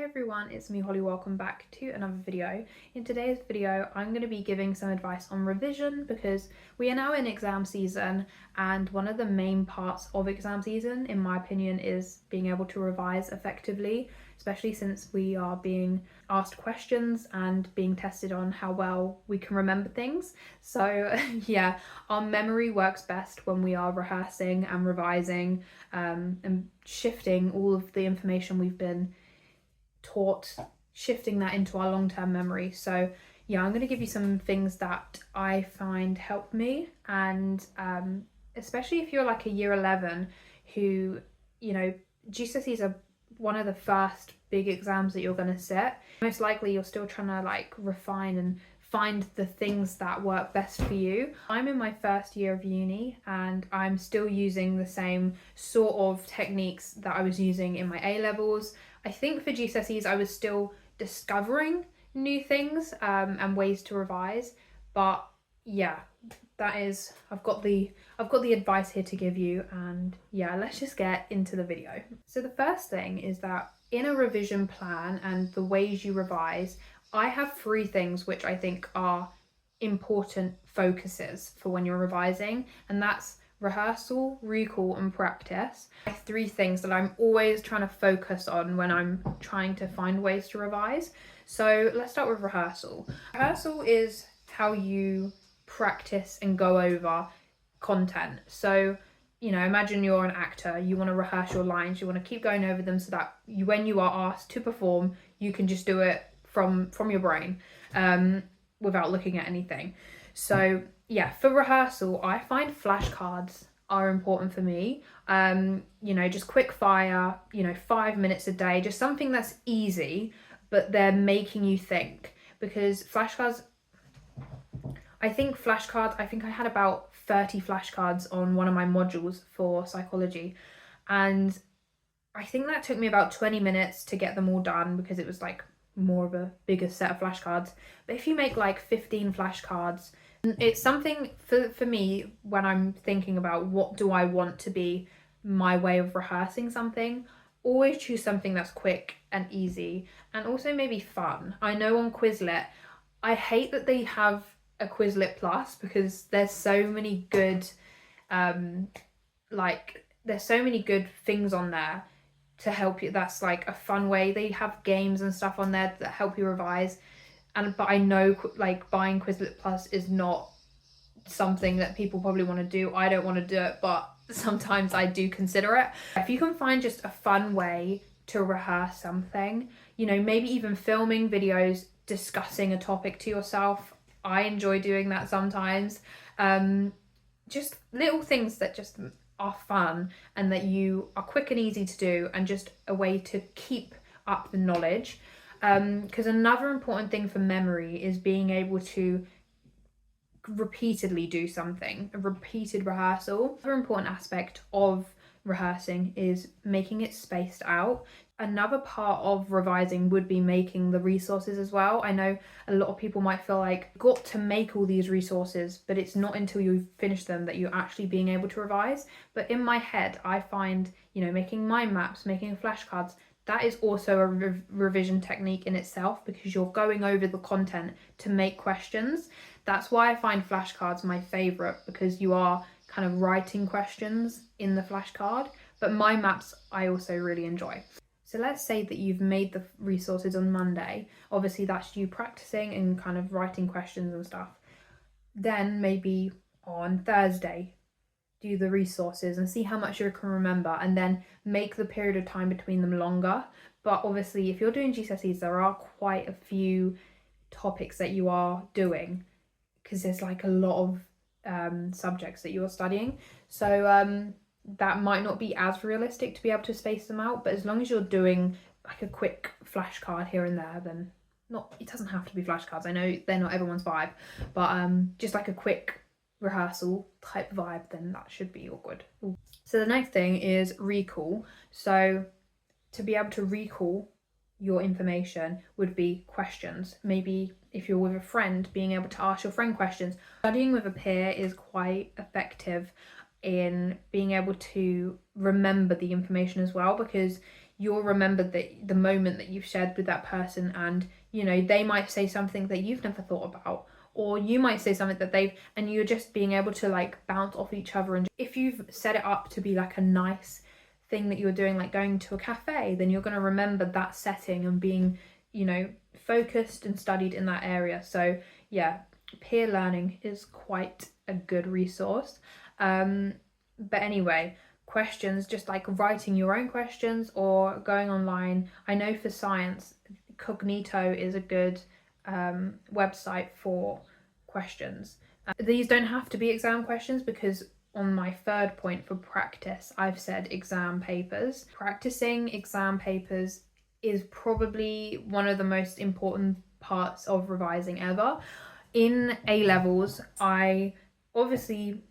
everyone, it's me Holly. Welcome back to another video. In today's video I'm going to be giving some advice on revision because we are now in exam season, and one of the main parts of exam season in my opinion is being able to revise effectively, especially since we are being asked questions and being tested on how well we can remember things. So yeah, our memory works best when we are rehearsing and revising and shifting all of the information we've been taught, shifting that into our long-term memory. So yeah, I'm going to give you some things that I find help me, and especially if you're like a year 11 who, you know, GCSEs are one of the first big exams that you're going to sit. Most likely you're still trying to like refine and find the things that work best for you. I'm in my first year of uni and I'm still using the same sort of techniques that I was using in my A-levels. I think for GCSEs I was still discovering new things and ways to revise, but yeah, that is, I've got the advice here to give you, and yeah, let's just get into the video. So the first thing is that in a revision plan and the ways you revise, I have 3 things which I think are important focuses for when you're revising, and that's rehearsal, recall and practice. 3 things that I'm always trying to focus on when I'm trying to find ways to revise. So let's start with rehearsal. Rehearsal is how you practice and go over content. So, you know, imagine you're an actor, you want to rehearse your lines, you want to keep going over them so that when you are asked to perform, you can just do it from your brain without looking at anything. So yeah, for rehearsal, I find flashcards are important for me. You know, just quick fire, you know, 5 minutes a day, just something that's easy, but they're making you think. Because flashcards, I think I had about 30 flashcards on one of my modules for psychology. And I think that took me about 20 minutes to get them all done because it was like more of a bigger set of flashcards. But if you make like 15 flashcards, it's something for me when I'm thinking about what do I want to be my way of rehearsing something, always choose something that's quick and easy and also maybe fun. I know on Quizlet, I hate that they have a Quizlet Plus because there's so many good there's so many good things on there to help you. That's like a fun way. They have games and stuff on there that help you revise. But I know like buying Quizlet Plus is not something that people probably want to do. I don't want to do it, but sometimes I do consider it. If you can find just a fun way to rehearse something, you know, maybe even filming videos discussing a topic to yourself. I enjoy doing that sometimes. Just little things that just are fun and that you are quick and easy to do, and just a way to keep up the knowledge. Because another important thing for memory is being able to repeatedly do something, a repeated rehearsal. Another important aspect of rehearsing is making it spaced out. Another part of revising would be making the resources as well. I know a lot of people might feel like got to make all these resources, but it's not until you finish them that you're actually being able to revise. But in my head, I find, you know, making mind maps, making flashcards, that is also a revision technique in itself because you're going over the content to make questions. That's why I find flashcards my favourite, because you are kind of writing questions in the flashcard. But mind maps I also really enjoy. So let's say that you've made the resources on Monday. Obviously that's you practicing and kind of writing questions and stuff. Then maybe on Thursday, do the resources and see how much you can remember, and then make the period of time between them longer. But obviously if you're doing GCSEs, there are quite a few topics that you are doing because there's like a lot of subjects that you're studying. So that might not be as realistic to be able to space them out, but as long as you're doing like a quick flashcard here and there, then it doesn't have to be flashcards. I know they're not everyone's vibe, but just like a quick rehearsal type vibe, then that should be all good. So the next thing is recall. So to be able to recall your information would be questions. Maybe if you're with a friend, being able to ask your friend questions. Studying with a peer is quite effective in being able to remember the information as well, because you'll remember the moment that you've shared with that person, and you know, they might say something that you've never thought about, or you might say something that they've, and you're just being able to like bounce off each other. And if you've set it up to be like a nice thing that you're doing, like going to a cafe, then you're going to remember that setting and being, you know, focused and studied in that area. So yeah, peer learning is quite a good resource. But anyway, questions, just like writing your own questions or going online. I know for science, Cognito is a good website for questions. These don't have to be exam questions, because on my third point for practice, I've said exam papers. Practicing exam papers is probably one of the most important parts of revising ever. In A levels, I obviously,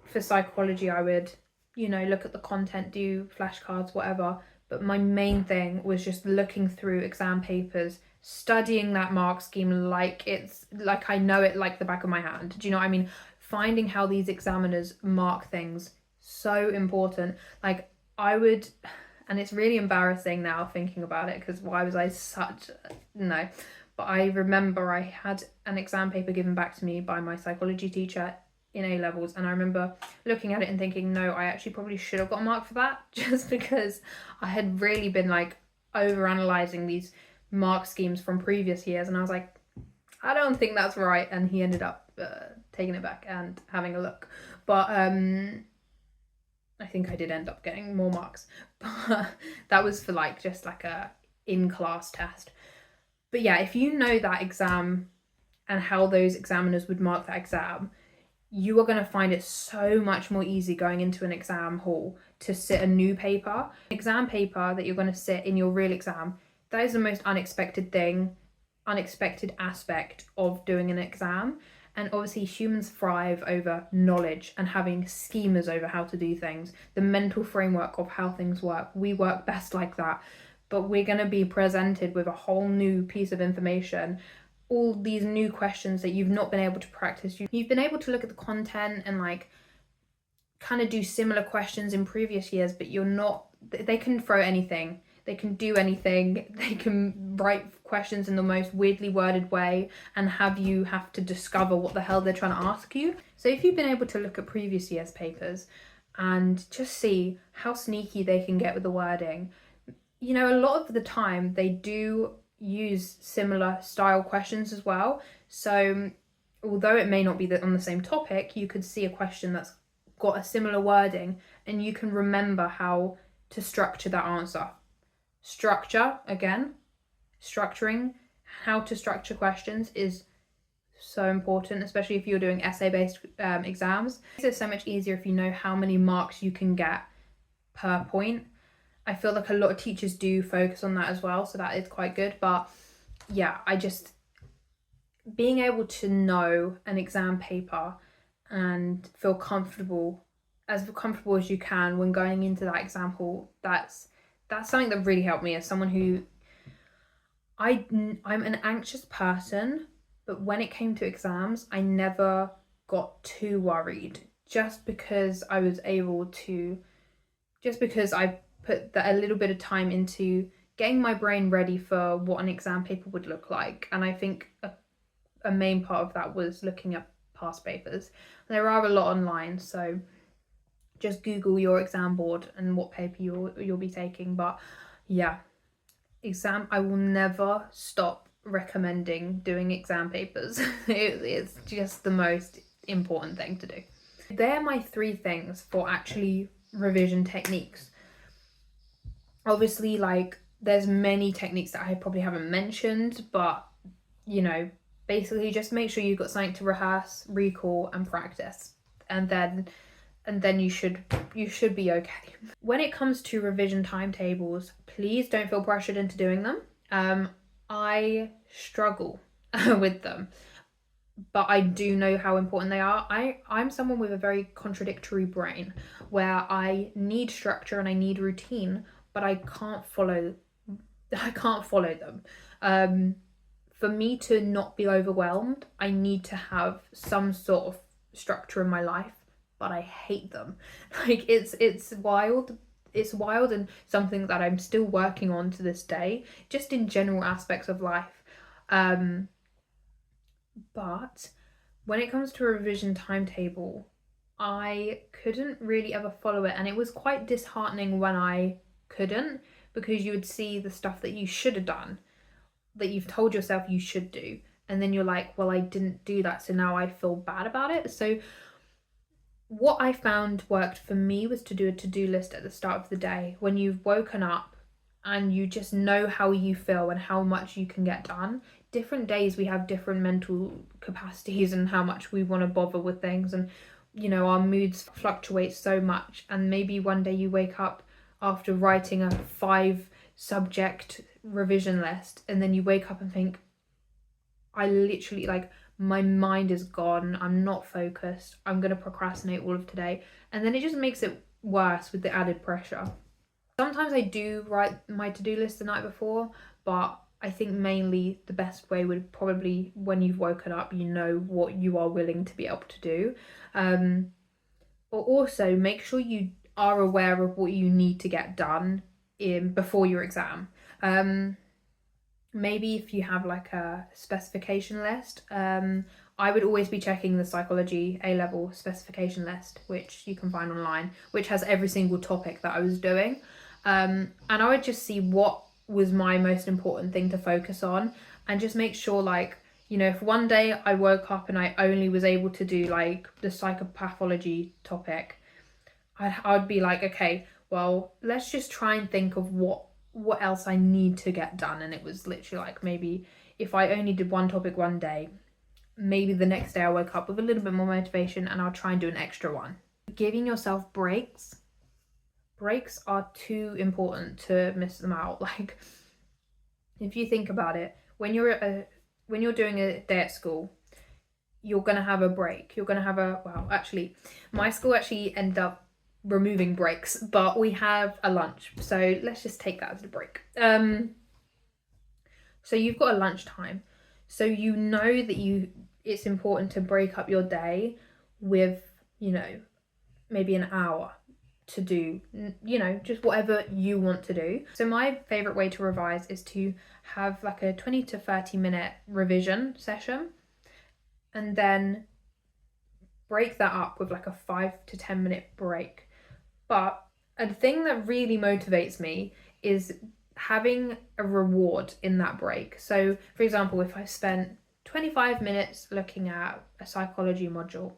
for psychology, I would, you know, look at the content, do flashcards, whatever. But my main thing was just looking through exam papers, studying that mark scheme like it's like I know it like the back of my hand. Do you know what I mean? Finding how these examiners mark things, so important. Like I would, and it's really embarrassing now thinking about it, because why was I such, no. But I remember I had an exam paper given back to me by my psychology teacher in A levels, and I remember looking at it and thinking, no, I actually probably should have got a mark for that, just because I had really been like over analysing these mark schemes from previous years, and I was like, I don't think that's right. And he ended up taking it back and having a look. But I think I did end up getting more marks, but that was for like just like a in-class test. But yeah, if you know that exam and how those examiners would mark that exam, you are going to find it so much more easy going into an exam hall to sit a new paper. Exam paper that you're going to sit in your real exam, that is the most unexpected aspect of doing an exam. And obviously humans thrive over knowledge and having schemas over how to do things, the mental framework of how things work. We work best like that. But we're going to be presented with a whole new piece of information, all these new questions that you've not been able to practice. You've been able to look at the content and like kind of do similar questions in previous years, but you're not, they can throw anything. They can do anything. They can write questions in the most weirdly worded way and have you have to discover what the hell they're trying to ask you. So if you've been able to look at previous year's papers and just see how sneaky they can get with the wording, you know, a lot of the time they do use similar style questions as well. So although it may not be on the same topic, you could see a question that's got a similar wording and you can remember how to structure that answer. Structure, again, structuring, how to structure questions is so important, especially if you're doing essay-based exams. It's so much easier if you know how many marks you can get per point. I feel like a lot of teachers do focus on that as well, so that is quite good. But yeah, being able to know an exam paper and feel comfortable as you can when going into that exam hall, that's something that really helped me as someone who I'm an anxious person, but when it came to exams, I never got too worried, just because I put a little bit of time into getting my brain ready for what an exam paper would look like. And I think a main part of that was looking at past papers. There are a lot online, so just Google your exam board and what paper you'll be taking. But yeah, I will never stop recommending doing exam papers. It's just the most important thing to do. They're my 3 things for actually revision techniques. Obviously, like, there's many techniques that I probably haven't mentioned, but you know, basically just make sure you've got something to rehearse, recall and practice, and then you should be okay. When it comes to revision timetables, please don't feel pressured into doing them. I struggle with them, but I do know how important they are. I'm someone with a very contradictory brain, where I need structure and I need routine, but I can't follow them. For me to not be overwhelmed, I need to have some sort of structure in my life, but I hate them. Like, it's wild it's wild and something that I'm still working on to this day, just in general aspects of life. But when it comes to a revision timetable, I couldn't really ever follow it, and it was quite disheartening when I couldn't, because you would see the stuff that you should have done, that you've told yourself you should do, and then you're like, well, I didn't do that, so now I feel bad about it. So what I found worked for me was to do a to-do list at the start of the day when you've woken up and you just know how you feel and how much you can get done. Different days we have different mental capacities and how much we want to bother with things, and you know, our moods fluctuate so much. And maybe one day you wake up after writing a 5 subject revision list, and then you wake up and think, I literally, like, my mind is gone, I'm not focused, I'm going to procrastinate all of today. And then it just makes it worse with the added pressure. Sometimes I do write my to-do list the night before, but I think mainly the best way would probably, when you've woken up, you know what you are willing to be able to do. But also make sure you are aware of what you need to get done before your exam. Maybe if you have like a specification list, I would always be checking the psychology A-level specification list, which you can find online, which has every single topic that I was doing. And I would just see what was my most important thing to focus on, and just make sure, like, you know, if one day I woke up and I only was able to do like the psychopathology topic, I'd be like, okay, well, let's just try and think of what else I need to get done. And it was literally like, maybe if I only did one topic one day, maybe the next day I woke up with a little bit more motivation and I'll try and do an extra one. Giving yourself breaks are too important to miss them out. Like, if you think about it, when you're doing a day at school, you're gonna have a break. You're gonna have actually, my school actually ended up removing breaks, but we have a lunch, so let's just take that as a break. So you've got a lunchtime, so you know that it's important to break up your day with, you know, maybe an hour to do, you know, just whatever you want to do. So my favorite way to revise is to have like a 20 to 30 minute revision session, and then break that up with like a 5 to 10 minute break. But a thing that really motivates me is having a reward in that break. So for example, if I spent 25 minutes looking at a psychology module,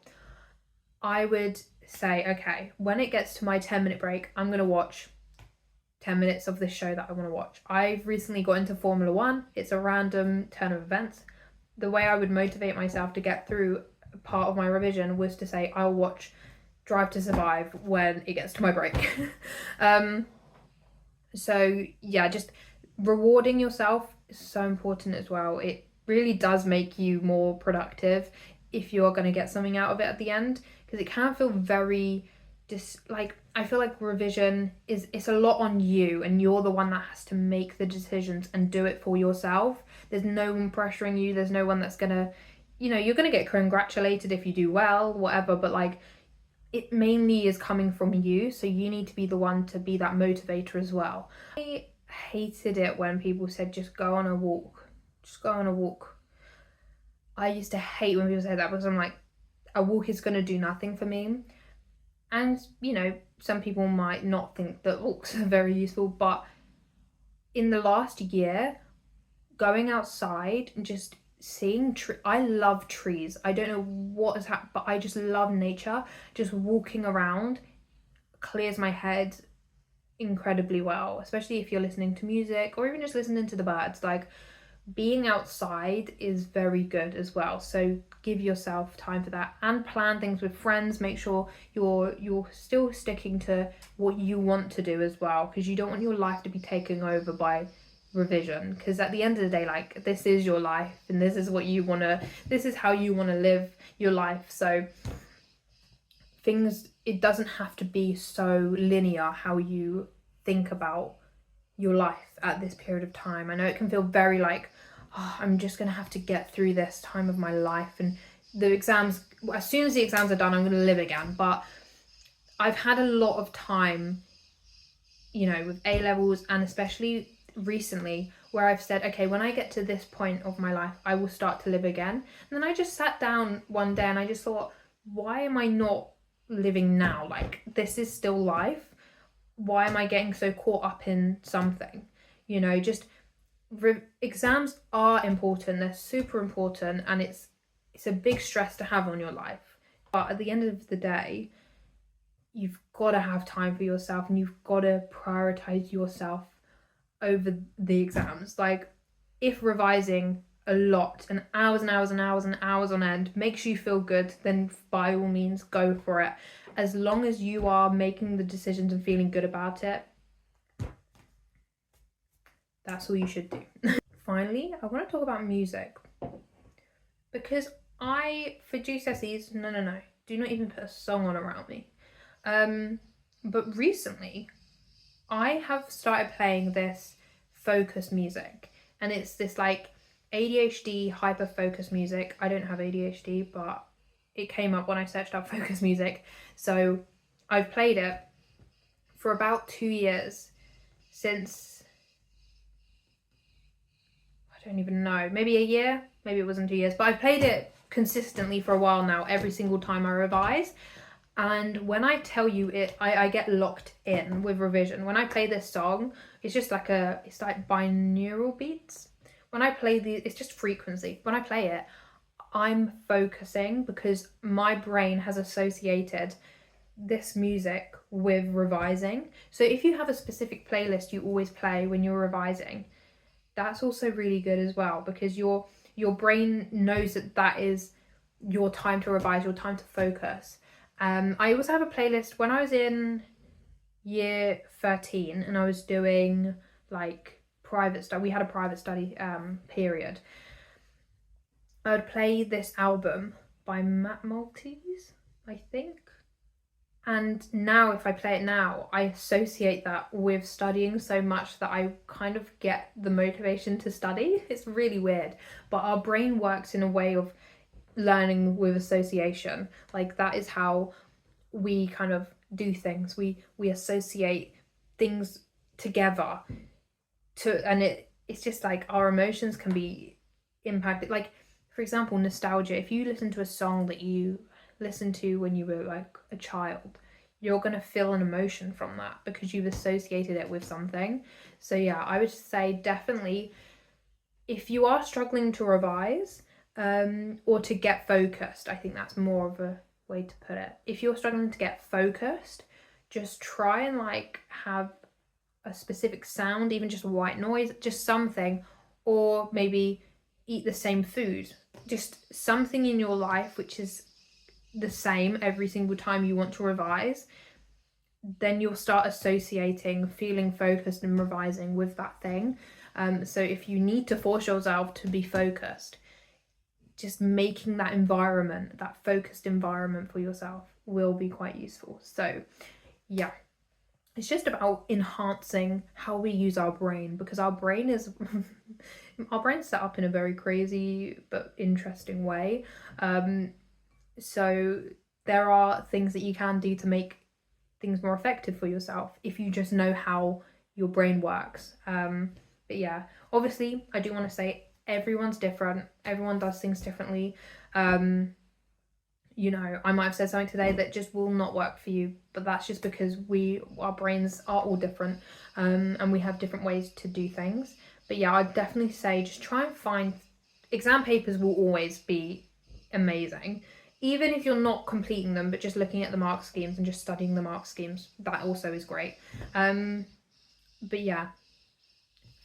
I would say, okay, when it gets to my 10-minute break, I'm going to watch 10 minutes of this show that I want to watch. I've recently got into Formula One. It's a random turn of events. The way I would motivate myself to get through part of my revision was to say, I'll watch Drive to Survive when it gets to my break. So yeah, just rewarding yourself is so important as well. It really does make you more productive if you're going to get something out of it at the end, because it can feel very like, I feel like revision it's a lot on you, and you're the one that has to make the decisions and do it for yourself. There's no one pressuring you. There's no one that's gonna, you know, you're gonna get congratulated if you do well, whatever, but like, it mainly is coming from you, so you need to be the one to be that motivator as well. I hated it when people said, just go on a walk. Just go on a walk. I used to hate when people say that, because I'm like, a walk is going to do nothing for me. And, you know, some people might not think that walks are very useful, but in the last year, going outside and just seeing I love trees. I don't know what has happened, but I just love nature. Just walking around clears my head incredibly well, especially if you're listening to music or even just listening to the birds. Like, being outside is very good as well. So give yourself time for that, and plan things with friends. Make sure you're still sticking to what you want to do as well, because you don't want your life to be taken over by revision. Because at the end of the day, like, this is your life, and this is how you want to live your life. So it doesn't have to be so linear how you think about your life at this period of time. I know it can feel very like, oh, I'm just gonna have to get through this time of my life, and the exams, as soon as the exams are done, I'm gonna live again. But I've had a lot of time you know, with A levels, and especially recently where I've said, okay, when I get to this point of my life, I will start to live again. And then I just sat down one day and I just thought, why am I not living now? Like, this is still life. Why am I getting so caught up in something? You know, just exams are important. They're super important, and it's a big stress to have on your life. But at the end of the day, you've got to have time for yourself, and you've got to prioritize yourself over the exams. Like, if revising a lot and hours and hours and hours and hours on end makes you feel good, then by all means go for it. As long as you are making the decisions and feeling good about it, that's all you should do. Finally, I want to talk about music, because for GCSEs, no, do not even put a song on around me. But recently, I have started playing this focus music, and it's this like ADHD hyper focus music. I don't have ADHD, but it came up when I searched up focus music. So I've played it for about 2 years, since, I don't even know, maybe a year, maybe it wasn't 2 years, but I've played it consistently for a while now, every single time I revise. And when I tell you it, I get locked in with revision. When I play this song, it's just like it's like binaural beats. When I play it's just frequency. When I play it, I'm focusing because my brain has associated this music with revising. So if you have a specific playlist you always play when you're revising, that's also really good as well, because your brain knows that is your time to revise, your time to focus. I also have a playlist when I was in year 13 and I was doing like private study. We had a private study period. I would play this album by Matt Maltese, I think. And now if I play it now, I associate that with studying so much that I kind of get the motivation to study. It's really weird, but our brain works in a way of learning with association. Like, that is how we kind of do things. We associate things together and it's just like our emotions can be impacted. Like, for example, nostalgia. If you listen to a song that you listened to when you were like a child, you're going to feel an emotion from that because you've associated it with something. So yeah, I would say definitely, if you are struggling to revise, or to get focused, I think that's more of a way to put it. If you're struggling to get focused, just try and like have a specific sound, even just white noise, just something, or maybe eat the same food, just something in your life which is the same every single time you want to revise. Then you'll start associating feeling focused and revising with that thing. So if you need to force yourself to be focused, just making that environment, that focused environment for yourself, will be quite useful. So yeah, it's just about enhancing how we use our brain, because our brain is our brain's set up in a very crazy but interesting way. So there are things that you can do to make things more effective for yourself if you just know how your brain works. But yeah, obviously I do want to say everyone's different, everyone does things differently. You know, I might have said something today that just will not work for you, but that's just because our brains are all different, and we have different ways to do things. But yeah, I'd definitely say just try and find, exam papers will always be amazing, even if you're not completing them, but just looking at the mark schemes and just studying the mark schemes, that also is great. But yeah,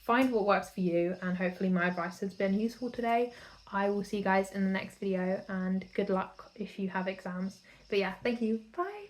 find what works for you, and hopefully my advice has been useful today. I will see you guys in the next video, and good luck if you have exams. But yeah, thank you. Bye.